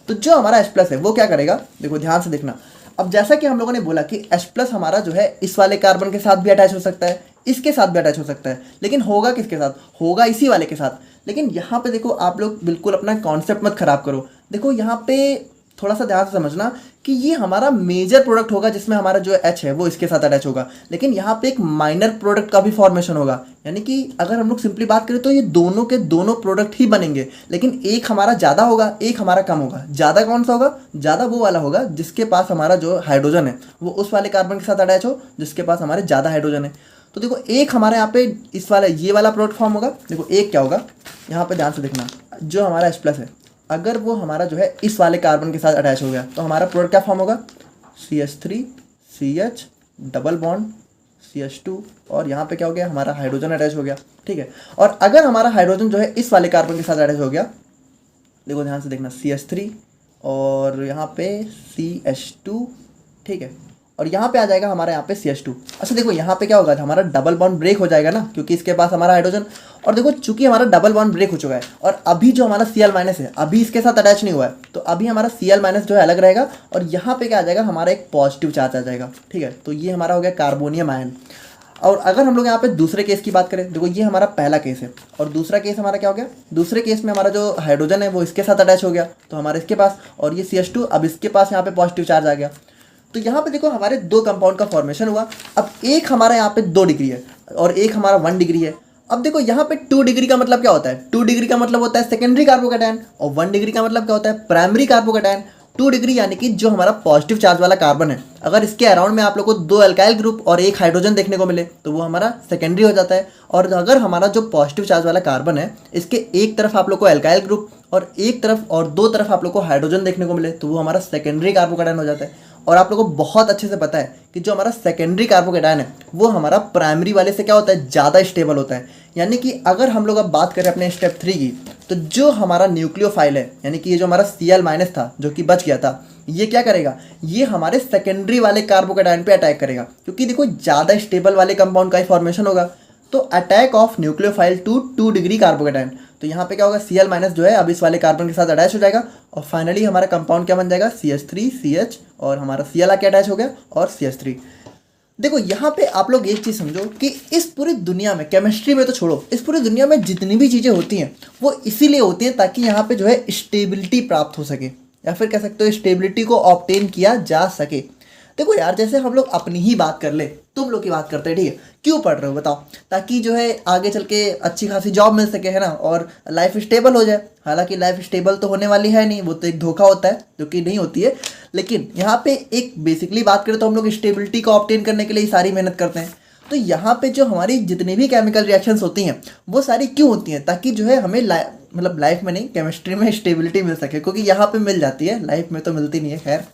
तो जो हमारा H+ है वो क्या करेगा, देखो ध्यान से देखना। अब जैसा कि हम लोगों ने बोला कि H+ हमारा जो है इस वाले कार्बन के साथ भी अटैच हो सकता है, इसके साथ भी अटैच हो सकता है, लेकिन होगा किसके साथ, होगा इसी वाले के साथ। लेकिन यहाँ पे देखो आप लोग बिल्कुल अपना कॉन्सेप्ट मत खराब करो। देखो यहाँ पे थोड़ा सा ध्यान से समझना कि ये हमारा मेजर प्रोडक्ट होगा जिसमें हमारा जो H है वो इसके साथ अटैच होगा, लेकिन यहाँ पे एक माइनर प्रोडक्ट का भी फॉर्मेशन होगा। यानी कि अगर हम लोग सिंपली बात करें तो ये दोनों के दोनों प्रोडक्ट ही बनेंगे, लेकिन एक हमारा ज़्यादा होगा, एक हमारा कम होगा। ज़्यादा कौन सा होगा, ज़्यादा वो वाला होगा जिसके पास हमारा जो हाइड्रोजन है वो उस वाले कार्बन के साथ अटैच हो जिसके पास हमारे ज़्यादा हाइड्रोजन है। तो देखो एक हमारे यहाँ पे इस वाला ये वाला प्रोडक्ट फॉर्म होगा। देखो एक क्या होगा, यहाँ पे ध्यान से देखना, जो हमारा H+ है अगर वो हमारा जो है इस वाले कार्बन के साथ अटैच हो गया तो हमारा प्रोडक्ट क्या फॉर्म होगा, CH3 CH double bond CH2, और यहाँ पे क्या हो गया, हमारा हाइड्रोजन अटैच हो गया, ठीक है। और अगर हमारा हाइड्रोजन जो है इस वाले कार्बन के साथ अटैच हो गया, देखो ध्यान से देखना, CH3 और यहाँ पे CH2, ठीक है, और यहाँ पे आ जाएगा हमारा यहाँ पे CH2। अच्छा देखो यहाँ पे क्या होगा, हमारा डबल बॉन्ड ब्रेक हो जाएगा ना, क्योंकि इसके पास हमारा हाइड्रोजन, और देखो चूंकि हमारा डबल बॉन्ड ब्रेक हो चुका है और अभी जो हमारा Cl- है अभी इसके साथ अटैच नहीं हुआ है, तो अभी हमारा Cl- जो है अलग रहेगा, और यहाँ पे क्या आ जाएगा, हमारा एक पॉजिटिव चार्ज आ जाएगा, ठीक है। तो ये हमारा हो गया कार्बोनियम आयन। और अगर हम लोग यहाँ पे दूसरे केस की बात करें, देखो ये हमारा पहला केस है, और दूसरा केस हमारा क्या हो गया, दूसरे केस में हमारा जो हाइड्रोजन है वो इसके साथ अटैच हो गया, तो हमारे इसके पास, और ये CH2 अब इसके पास यहाँ पे पॉजिटिव चार्ज आ गया। तो यहाँ पे देखो हमारे दो कंपाउंड का फॉर्मेशन हुआ। अब एक हमारा यहाँ पे 2 डिग्री है और एक हमारा 1 डिग्री है। अब देखो यहाँ पे 2 डिग्री का मतलब क्या होता है, 2 डिग्री का मतलब होता है सेकेंडरी कार्बोकैटायन, और 1 डिग्री का मतलब क्या होता है, प्राइमरी कार्बोकैटायन। 2 डिग्री यानी कि जो हमारा पॉजिटिव चार्ज वाला कार्बन है, अगर इसके अराउंड में आप लोग को 2 अल्काइल ग्रुप और एक हाइड्रोजन देखने को मिले तो वो हमारा सेकेंडरी हो जाता है। और अगर हमारा जो पॉजिटिव चार्ज वाला कार्बन है इसके एक तरफ आप लोग को अल्काइल ग्रुप और एक तरफ और 2 तरफ आप लोग को हाइड्रोजन देखने को मिले तो वो हमारा सेकेंडरी कार्बोकैटायन हो जाता है। और आप लोगों को बहुत अच्छे से पता है कि जो हमारा सेकेंडरी कार्बोकैटायन है वो हमारा प्राइमरी वाले से क्या होता है, ज़्यादा स्टेबल होता है। यानी कि अगर हम लोग अब बात करें अपने स्टेप 3 की, तो जो हमारा न्यूक्लियोफाइल है, यानी कि ये जो हमारा Cl- था जो कि बच गया था, ये क्या करेगा, ये हमारे सेकेंडरी वाले कार्बोकैटायन पे अटैक करेगा, क्योंकि देखो ज़्यादा स्टेबल वाले कंपाउंड का ही फॉर्मेशन होगा। तो attack of nucleophile to 2 degree carbocation, तो यहाँ पे क्या होगा, Cl- जो है अब इस वाले कार्बन के साथ अटैच हो जाएगा, और फाइनली हमारा कंपाउंड क्या बन जाएगा, CH3 CH, और हमारा Cl आके अटैच हो गया और CH3। देखो यहाँ पे आप लोग एक चीज़ समझो कि इस पूरी दुनिया में, केमिस्ट्री में तो छोड़ो, इस पूरी दुनिया में जितनी भी चीज़ें होती हैं वो इसीलिए होती हैं ताकि यहाँ पे जो है स्टेबिलिटी प्राप्त हो सके, या फिर कह सकते हो स्टेबिलिटी को ऑब्टेन किया जा सके। देखो यार, जैसे हम लोग अपनी ही बात कर ले, तुम लोग की बात करते हैं, ठीक है, क्यों पढ़ रहे हो बताओ, ताकि जो है आगे चल के अच्छी खासी जॉब मिल सके, है ना, और लाइफ स्टेबल हो जाए। हालांकि लाइफ स्टेबल तो होने वाली है नहीं, वो तो एक धोखा होता है जो कि नहीं होती है। लेकिन यहाँ पे एक बेसिकली बात करें तो हम लोग स्टेबिलिटी को ऑब्टेन करने के लिए सारी मेहनत करते हैं। तो यहाँ पे जो हमारी जितनी भी केमिकल रिएक्शंस होती हैं वो सारी क्यों होती हैं, ताकि जो है हमें मतलब लाइफ में नहीं, केमिस्ट्री में स्टेबिलिटी मिल सके, क्योंकि यहाँ पे मिल जाती है, लाइफ में तो मिलती नहीं है। खैर,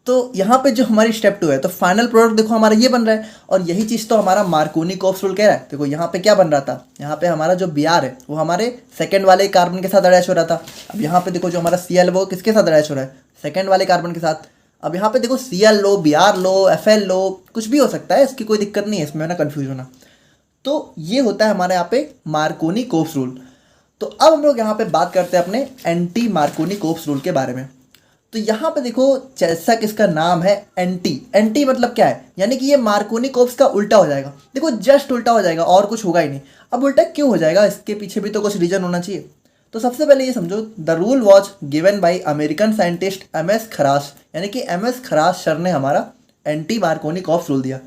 तो यहाँ पे जो हमारी स्टेप 2 है, तो फाइनल प्रोडक्ट देखो हमारा ये बन रहा है, और यही चीज़ तो हमारा मार्कोनी-कोप्स रूल कह रहा है। देखो यहाँ पे क्या बन रहा था, यहाँ पे हमारा जो Br है वो हमारे सेकंड वाले कार्बन के साथ अटैच हो रहा था। अब यहाँ पे देखो जो हमारा Cl वो किसके साथ अटैच हो रहा है, सेकंड वाले कार्बन के साथ। अब यहाँ पे देखो Cl लो, Br लो, Fl लो, कुछ भी हो सकता है, इसकी कोई दिक्कत नहीं है इसमें ना कन्फ्यूज होना। तो ये होता है हमारे यहाँ पे मार्कोनी-कोप्स रूल। तो अब हम लोग यहाँ पे बात करते हैं अपने एंटी मार्कोनी-कोप्स रूल के बारे में। तो यहाँ पे देखो, जैसा कि इसका नाम है एंटी, एंटी मतलब क्या है, यानी कि ये मार्कोनी-कोप्स का उल्टा हो जाएगा। देखो जस्ट उल्टा हो जाएगा और कुछ होगा ही नहीं। अब उल्टा क्यों हो जाएगा, इसके पीछे भी तो कुछ रीजन होना चाहिए। तो सबसे पहले ये समझो, the rule was given by American scientist MS Kharasch, यानी कि MS खराश सर ने हमारा एंटी मार्कोनी-कोप्स रूल दिया।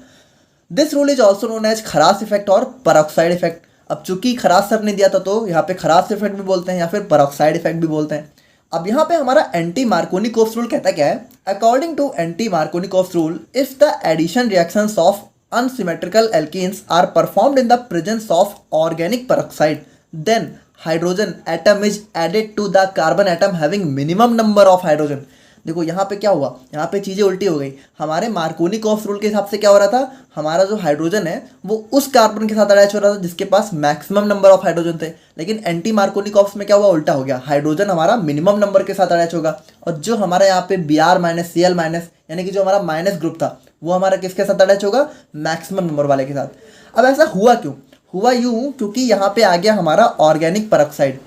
This rule is also known as Kharasch effect और परऑक्साइड इफेक्ट। अब चूंकि खराश सर ने दिया था तो यहाँ पे खराश इफेक्ट भी बोलते हैं या फिर परऑक्साइड इफेक्ट भी बोलते हैं। अब यहाँ पे हमारा एंटी मार्कोनी-कोप्स रूल कहता क्या है, according to anti Markovnikov's rule, if the addition reactions of unsymmetrical alkenes are performed in the presence of organic peroxide, then hydrogen atom is added to the carbon atom having minimum number of hydrogen। देखो यहाँ पे क्या हुआ, यहाँ पे चीज़ें उल्टी हो गई। हमारे मार्कोनी-कोप्स रूल के हिसाब से क्या हो रहा था, हमारा जो हाइड्रोजन है वो उस कार्बन के साथ अटैच हो रहा था जिसके पास मैक्सिमम नंबर ऑफ हाइड्रोजन थे। लेकिन एंटी मार्कोनी-कोप्स में क्या हुआ, उल्टा हो गया, हाइड्रोजन हमारा मिनिमम नंबर के साथ अटैच होगा, और जो हमारा यहाँ पे Br- Cl- यानी कि जो हमारा माइनस ग्रुप था वो हमारा किसके साथ अटैच होगा, मैक्सिमम नंबर वाले के साथ। अब ऐसा हुआ क्यों, हुआ यूं क्योंकि यहाँ पे आ गया हमारा ऑर्गेनिक पेरोक्साइड,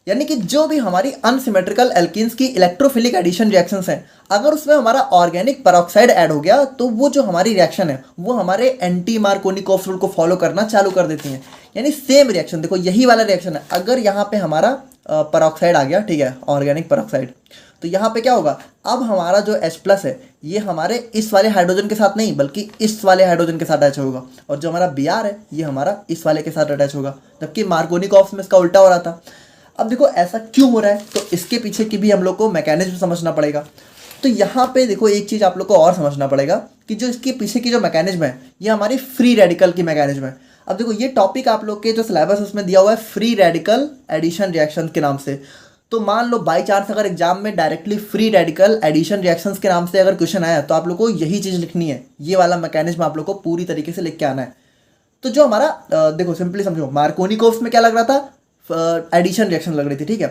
यानी कि जो भी हमारी अनसिमेट्रिकल एल्कीन्स की इलेक्ट्रोफिलिक एडिशन रिएक्शंस हैं, अगर उसमें हमारा ऑर्गेनिक पेरोक्साइड ऐड हो गया तो वो जो हमारी रिएक्शन है वो हमारे एंटी मार्कोनिकोव रूल को फॉलो करना चालू कर देती हैं। यानी सेम रिएक्शन, देखो यही वाला रिएक्शन है, अगर यहाँ पे हमारा पेरोक्साइड आ गया, ठीक है, ऑर्गेनिक पेरोक्साइड, तो यहाँ पे क्या होगा, अब हमारा जो H+ है ये हमारे इस वाले हाइड्रोजन के साथ नहीं बल्कि इस वाले हाइड्रोजन के साथ अटैच होगा, और जो हमारा Br है ये हमारा इस वाले के साथ अटैच होगा, जबकि मार्कोनिकोव में इसका उल्टा हो रहा था। अब देखो ऐसा क्यों हो रहा है, तो इसके पीछे की भी हम लोग को मैकेनिज्म समझना पड़ेगा। तो यहाँ पे देखो एक चीज़ आप लोग को और समझना पड़ेगा कि जो इसके पीछे की जो मैकेनिज्म है ये हमारी फ्री रेडिकल की मैकेनिज्म है। अब देखो ये टॉपिक आप लोग के जो सिलेबस उसमें दिया हुआ है फ्री रेडिकल एडिशन रिएक्शन के नाम से, तो मान लो बाई चांस अगर एग्जाम में directly free radical addition reactions के नाम से अगर क्वेश्चन आया तो आप लोग को यही चीज़ लिखनी है, ये वाला मैकेनिज्म आप लोग को पूरी तरीके से लिख के आना है। तो जो हमारा देखो सिंपली समझो, मार्कोनिकोव में क्या लग रहा था, एडिशन रिएक्शन लग रही थी, ठीक है,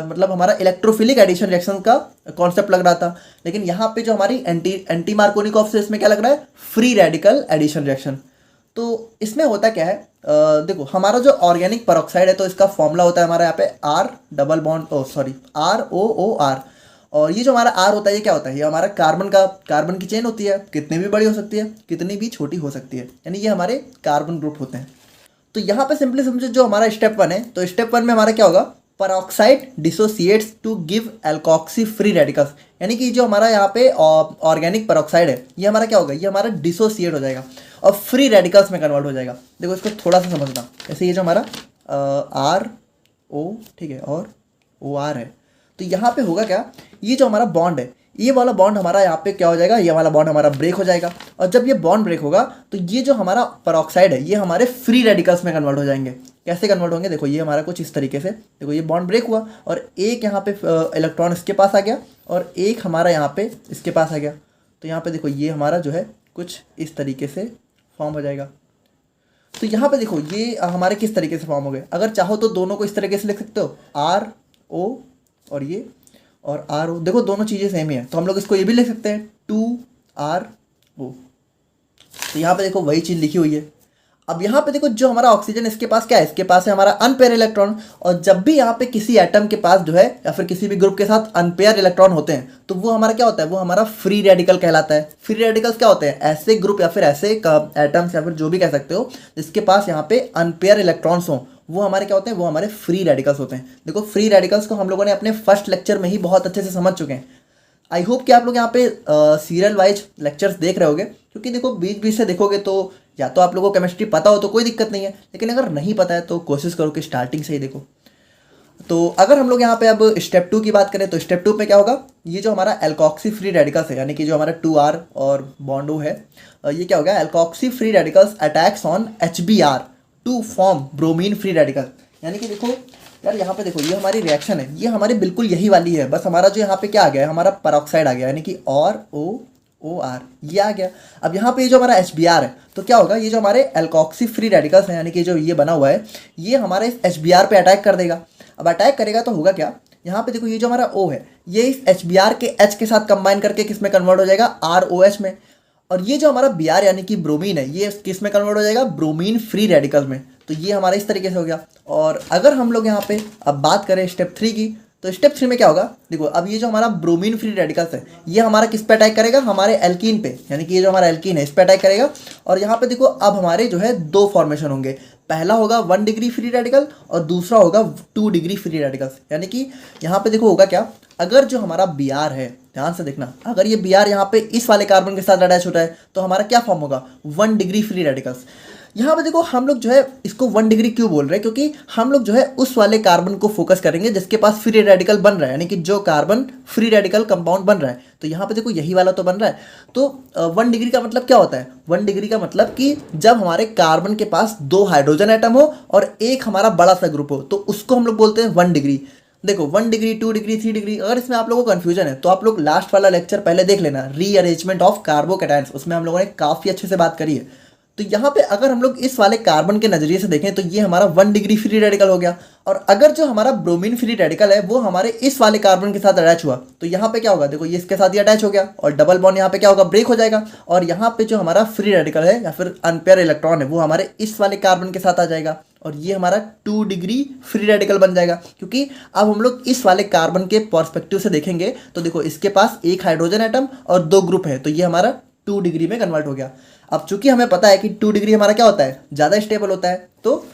मतलब हमारा इलेक्ट्रोफिलिक एडिशन रिएक्शन का कॉन्सेप्ट लग रहा था, लेकिन यहाँ पे जो हमारी एंटी मार्कोनिकोव से इसमें क्या लग रहा है, फ्री रेडिकल एडिशन रिएक्शन। तो इसमें होता क्या है, देखो हमारा जो ऑर्गेनिक पेरोक्साइड है तो इसका फॉर्मूला होता है हमारा यहाँ पे ROOR, और ये जो हमारा R होता है ये क्या होता है, ये हमारा कार्बन की चेन होती है, कितनी भी बड़ी हो सकती है कितनी भी छोटी हो सकती है, यानी ये हमारे कार्बन ग्रुप होते हैं। तो यहाँ पे सिंपली समझो जो हमारा स्टेप 1 है, तो स्टेप 1 में हमारा क्या होगा, peroxide dissociates to give alkoxy free radicals, यानी कि जो हमारा यहाँ पे ऑर्गेनिक पेरोक्साइड है ये हमारा क्या होगा, ये हमारा डिसोसिएट हो जाएगा और फ्री रेडिकल्स में कन्वर्ट हो जाएगा। देखो इसको थोड़ा सा समझना, जैसे ये जो हमारा RO, ठीक है, और OR है, तो यहाँ पे होगा क्या, ये जो हमारा बॉन्ड है ये वाला बॉन्ड हमारा यहाँ पे क्या हो जाएगा, ये वाला बॉन्ड हमारा ब्रेक हो जाएगा, और जब ये बॉन्ड ब्रेक होगा तो ये जो हमारा पेरोक्साइड है ये हमारे फ्री रेडिकल्स में कन्वर्ट हो जाएंगे। कैसे कन्वर्ट होंगे, देखो ये हमारा कुछ इस तरीके से, देखो ये बॉन्ड ब्रेक हुआ और एक यहाँ पे इलेक्ट्रॉन इसके पास आ गया और एक हमारा यहाँ पे इसके पास आ गया, तो यहाँ पे देखो ये हमारा जो है कुछ इस तरीके से फॉर्म हो जाएगा। तो यहाँ पे देखो ये हमारे किस तरीके से फॉर्म हो गए, अगर चाहो तो दोनों को इस तरीके से लिख सकते हो, RO और ये और RO, देखो दोनों चीज़ें सेम ही है, तो हम लोग इसको ये भी लिख सकते हैं 2RO। तो यहाँ पे देखो वही चीज़ लिखी हुई है। अब यहाँ पे देखो जो हमारा ऑक्सीजन इसके पास क्या है, इसके पास है हमारा अनपेयर इलेक्ट्रॉन, और जब भी यहाँ पे किसी एटम के पास जो है या फिर किसी भी ग्रुप के साथ अनपेयर इलेक्ट्रॉन होते हैं तो वो हमारा क्या होता है, वो हमारा फ्री रेडिकल कहलाता है। फ्री रेडिकल्स क्या होते हैं, ऐसे ग्रुप या फिर ऐसे एटम्स या फिर जो भी कह सकते हो जिसके पास यहाँ पे अनपेयर इलेक्ट्रॉन्स हों, वो हमारे क्या होते हैं, वो हमारे फ्री रेडिकल्स होते हैं। देखो फ्री रेडिकल्स को हम लोगों ने अपने फर्स्ट लेक्चर में ही बहुत अच्छे से समझ चुके हैं। आई होप कि आप लोग यहाँ पे सीरियल वाइज लेक्चर्स देख रहे होगे, क्योंकि देखो बीच बीच से देखोगे तो या तो आप लोगों को केमिस्ट्री पता हो तो कोई दिक्कत नहीं है, लेकिन अगर नहीं पता है तो कोशिश करो कि स्टार्टिंग से ही देखो। तो अगर हम लोग यहाँ पे अब स्टेप 2 की बात करें तो स्टेप 2 पे क्या होगा, ये जो हमारा एल्कोक्सी फ्री रेडिकल्स है, यानी कि जो हमारा 2R और बॉन्ड O है, ये क्या होगा, alkoxy free radicals attacks on HBr to form bromine free radical. यानी कि देखो यार यहाँ पे देखो ये हमारी रिएक्शन है, ये हमारी बिल्कुल यही वाली है, बस हमारा जो यहाँ पे क्या आ गया है, हमारा पेरोक्साइड आ गया, यानी कि ROOR ये आ गया। अब यहाँ पे ये जो हमारा HBr है तो क्या होगा, ये जो हमारे एल्कोक्सी फ्री रेडिकल्स हैं, यानी कि जो ये बना हुआ है ये हमारे इस HBr पे अटैक कर देगा। अब अटैक करेगा तो होगा क्या, यहाँ पे देखो ये जो हमारा O है ये इस HBr के H के साथ कंबाइन करके किस में कन्वर्ट हो जाएगा, ROH में, और ये जो हमारा Br यानी कि ब्रोमीन है ये किस में कन्वर्ट हो जाएगा, ब्रोमीन फ्री रेडिकल में। तो ये हमारा इस तरीके से हो गया। और अगर हम लोग यहाँ पे अब बात करें स्टेप 3 की, तो स्टेप 3 में क्या होगा, देखो अब ये जो हमारा ब्रोमीन फ्री रेडिकल्स है ये हमारा किस पे अटैक करेगा, हमारे एल्कीन पे, यानी कि ये जो हमारा एल्कीन है इस पे अटैक करेगा। और यहाँ पे देखो अब हमारे जो है 2 फॉर्मेशन होंगे, पहला होगा 1 डिग्री फ्री रेडिकल और दूसरा होगा 2 डिग्री फ्री रेडिकल्स। यानी कि यहाँ पे देखो होगा क्या, अगर जो हमारा Br है, ध्यान से देखना, अगर ये Br यहाँ पे इस वाले कार्बन के साथ अटैच होता है तो हमारा क्या फॉर्म होगा, 1 डिग्री फ्री रेडिकल्स। यहाँ पे देखो हम लोग जो है इसको 1 डिग्री क्यों बोल रहे हैं, क्योंकि हम लोग जो है उस वाले कार्बन को फोकस करेंगे जिसके पास फ्री रेडिकल बन रहा है, यानी कि जो कार्बन फ्री रेडिकल कंपाउंड बन रहा है। तो यहाँ पे देखो यही वाला तो बन रहा है। तो 1 डिग्री का मतलब क्या होता है, 1 डिग्री का मतलब कि जब हमारे कार्बन के पास 2 हाइड्रोजन एटम हो और एक हमारा बड़ा सा ग्रुप हो तो उसको हम लोग बोलते हैं 1 डिग्री। देखो 1 डिग्री 2 डिग्री 3 डिग्री, अगर इसमें आप लोगों को कन्फ्यूजन है तो आप लोग लास्ट वाला लेक्चर पहले देख लेना, रीअरेंजमेंट ऑफ कार्बोकैटायंस, उसमें हम लोगों ने काफ़ी अच्छे से बात करी है। तो यहाँ पे अगर हम लोग इस वाले कार्बन के नज़रिए से देखें तो ये हमारा 1 डिग्री फ्री रेडिकल हो गया, और अगर जो हमारा ब्रोमीन फ्री रेडिकल है वो हमारे इस वाले कार्बन के साथ अटैच हुआ तो यहाँ पे क्या होगा, देखो ये इसके साथ ही अटैच हो गया और डबल बॉन्ड यहाँ पे क्या होगा, ब्रेक हो जाएगा, और यहाँ पे जो हमारा फ्री रेडिकल है या फिर अनपेयर इलेक्ट्रॉन है वो हमारे इस वाले कार्बन के साथ आ जाएगा और ये हमारा 2 डिग्री फ्री रेडिकल बन जाएगा। क्योंकि अब हम लोग इस वाले कार्बन के पर्सपेक्टिव से देखेंगे तो देखो इसके पास एक हाइड्रोजन एटम और 2 ग्रुप है, तो ये हमारा 2 डिग्री में कन्वर्ट हो गया। अब चूंकि हमें पता है कि 2 डिग्री हमारा क्या होता है, ज़्यादा स्टेबल होता है, तो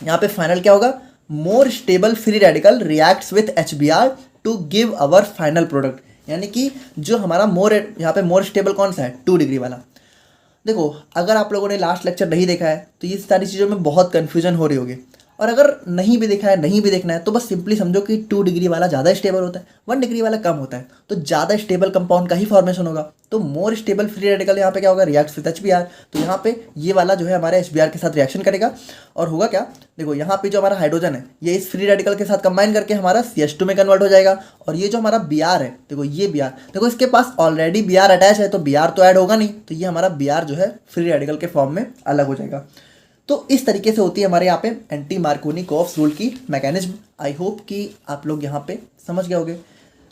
यहाँ पे फाइनल क्या होगा, more stable free radical reacts with HBr to give our final product. यानी कि जो हमारा यहाँ पे मोर स्टेबल कौन सा है, 2 डिग्री वाला। देखो अगर आप लोगों ने लास्ट लेक्चर नहीं देखा है तो ये सारी चीज़ों में बहुत कन्फ्यूजन हो रही होगी, और अगर नहीं भी देखा है, नहीं भी देखना है, तो बस सिंपली समझो कि 2 डिग्री वाला ज़्यादा स्टेबल होता है, 1 डिग्री वाला कम होता है, तो ज़्यादा स्टेबल कंपाउंड का ही फॉर्मेशन होगा। तो मोर स्टेबल फ्री रेडिकल यहाँ पे क्या होगा, रिएक्ट्स विद HBr। तो यहाँ पे ये वाला जो है हमारे HBr के साथ रिएक्शन करेगा और होगा क्या, देखो यहाँ पे जो हमारा हाइड्रोजन है ये इस फ्री रेडिकल के साथ कंबाइन करके हमारा CH2 में कन्वर्ट हो जाएगा, और ये जो हमारा Br है, देखो ये Br, देखो इसके पास ऑलरेडी Br अटैच है तो Br तो ऐड होगा नहीं, तो ये हमारा Br जो है फ्री रेडिकल के फॉर्म में अलग हो जाएगा। तो इस तरीके से होती है हमारे यहाँ पे एंटी मार्कोनी-कोव्स रूल की मैकेनिज्म। आई होप कि आप लोग यहाँ पे समझ गए होंगे।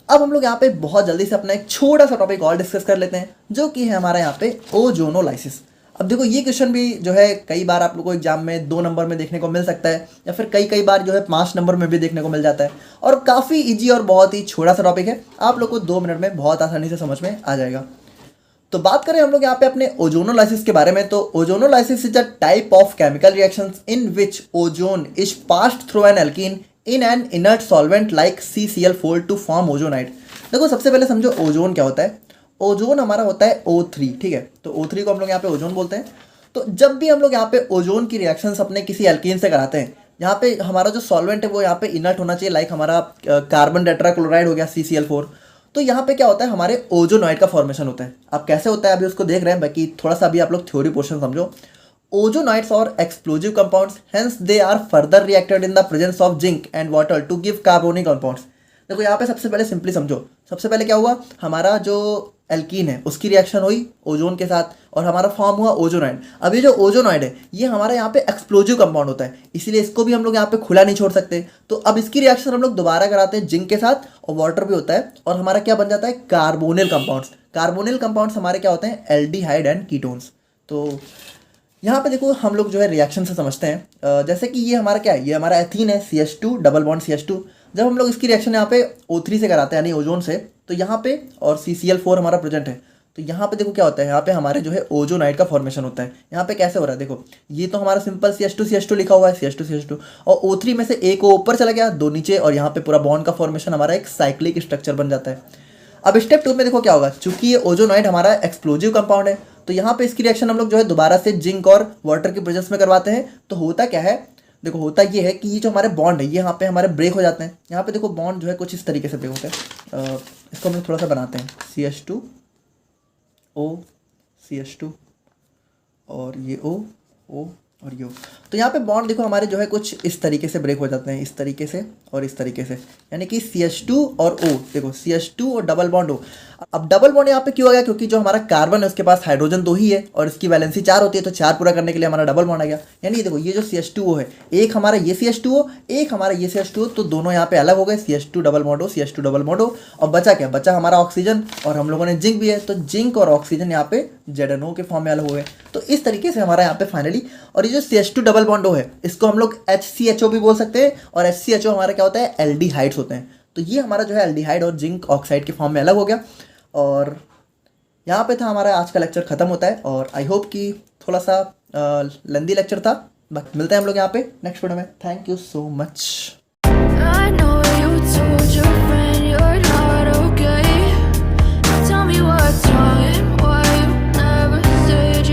अब हम लोग यहाँ पे बहुत जल्दी से अपना एक छोटा सा टॉपिक और डिस्कस कर लेते हैं, जो कि है हमारा यहाँ पे ओजोनोलाइसिस। अब देखो ये क्वेश्चन भी जो है कई बार आप लोग को एग्जाम में 2 नंबर में देखने को मिल सकता है, या फिर कई बार जो है 5 नंबर में भी देखने को मिल जाता है, और काफ़ी ईजी और बहुत ही छोटा सा टॉपिक है, आप लोग को 2 मिनट में बहुत आसानी से समझ में आ जाएगा। तो बात करें हम लोग यहाँ पे अपने ओजोनोलाइसिस के बारे में, तो ozonolysis is a type of chemical reactions in which ozone is passed through an alkene in an inert solvent like CCl4 to form ozonide. देखो सबसे पहले समझो ओजोन क्या होता है। ओजोन हमारा होता है O3, ठीक है, तो O3 को हम लोग यहाँ पे ओजोन बोलते हैं। तो जब भी हम लोग यहाँ पे ओजोन की रिएक्शंस अपने किसी एल्कीन से कराते हैं, यहाँ पे हमारा जो सॉल्वेंट है वो यहाँ पे इनर्ट होना चाहिए, लाइक हमारा कार्बन टेट्राक्लोराइड हो गया CCl4। तो यहाँ पे क्या होता है, हमारे ओजोनॉइड का फॉर्मेशन होता है। अब कैसे होता है अभी उसको देख रहे हैं, बाकी थोड़ा सा अभी आप लोग थ्योरी पोर्शन समझो। Ozonides are explosive compounds, hence they are further reacted in the presence of zinc and water to give carbonic compounds. देखो यहाँ पे सबसे पहले सिंपली समझो, सबसे पहले क्या हुआ, हमारा जो एल्कीन है उसकी रिएक्शन हुई ओजोन के साथ और हमारा फॉर्म हुआ ओजोनॉइड। अब ये जो ओजोनॉइड है ये हमारा यहाँ पे एक्सप्लोजिव कंपाउंड होता है, इसीलिए इसको भी हम लोग यहाँ पे खुला नहीं छोड़ सकते। तो अब इसकी रिएक्शन हम लोग दोबारा कराते हैं जिंक के साथ, और वाटर भी होता है, और हमारा क्या बन जाता है, कार्बोनिल कंपाउंड्स। कार्बोनिल कंपाउंड्स हमारे क्या होते हैं, एल्डिहाइड एंड कीटोन्स। तो यहाँ पे देखो हम लोग जो है रिएक्शन से समझते हैं, जैसे कि ये हमारा क्या है, ये हमारा एथीन है, CH2 डबल बॉन्ड CH2। जब हम लोग इसकी रिएक्शन यहाँ पे O3 से कराते हैं यानी ओजोन से, तो यहाँ पे और CCl4 हमारा प्रेजेंट है, तो यहाँ पे देखो क्या होता है, यहाँ पे हमारे जो है ओजोनाइड का फॉर्मेशन होता है। यहाँ पे कैसे हो रहा है, देखो ये तो हमारा सिंपल CH2 लिखा हुआ है, CH2 और O3 में से एक ऊपर चला गया, 2 नीचे, और यहाँ पे पूरा बॉन्ड का फॉर्मेशन हमारा एक साइक्लिक स्ट्रक्चर बन जाता है। अब स्टेप 2 में देखो क्या होगा, चूंकि ये ओजोनॉइड हमारा एक्सप्लोजिव कंपाउंड है, तो यहाँ पे इसकी रिएक्शन हम लोग जो है दोबारा से जिंक और वाटर की प्रेजेंस में करवाते हैं। तो होता क्या है, देखो होता ये है कि ये जो हमारे बॉन्ड है ये यहाँ पे हमारे ब्रेक हो जाते हैं। यहाँ पे देखो बॉन्ड जो है कुछ इस तरीके से ब्रेक होता है, इसको हम लोग थोड़ा सा बनाते हैं, CH2O CH2 और ये O और ये O। तो यहाँ पे बॉन्ड देखो हमारे जो है कुछ इस तरीके से ब्रेक हो जाते हैं, इस तरीके से और इस तरीके से, यानी कि CH2 और O, देखो CH2 और डबल बॉन्ड O। अब डबल बॉन्ड यहाँ पे क्यों आ गया, क्योंकि जो हमारा कार्बन है उसके पास हाइड्रोजन 2 ही है और इसकी वैलेंसी 4 होती है, तो 4 पूरा करने के लिए हमारा डबल बॉन्ड आ गया। यानी देखो ये जो CH2O है, एक हमारा ये CH2O, एक हमारा ये CH2O, तो दोनों यहाँ पे अलग हो गए, CH2 double bond O, CH2 double bond O। और बचा क्या, बचा हमारा ऑक्सीजन, और हम लोगों ने जिंक भी है, तो जिंक और ऑक्सीजन यहाँ पे ZNO के फॉर्म में अलग हो गए। तो इस तरीके से हमारा यहाँ पे फाइनली, और ये जो CH2 डबल बॉन्ड O है इसको हम लोग HCHO भी बोल सकते हैं, और HCHO हमारा क्या होता है, एल्डिहाइड्स होते हैं। तो ये हमारा जो है एल्डिहाइड और जिंक ऑक्साइड के फॉर्म में अलग हो गया। और यहाँ पे था हमारा आज का लेक्चर ख़त्म होता है, और आई होप कि थोड़ा सा लेंदी लेक्चर था। मिलते हैं हम लोग यहाँ पे नेक्स्ट वीडियो में। Thank you so much.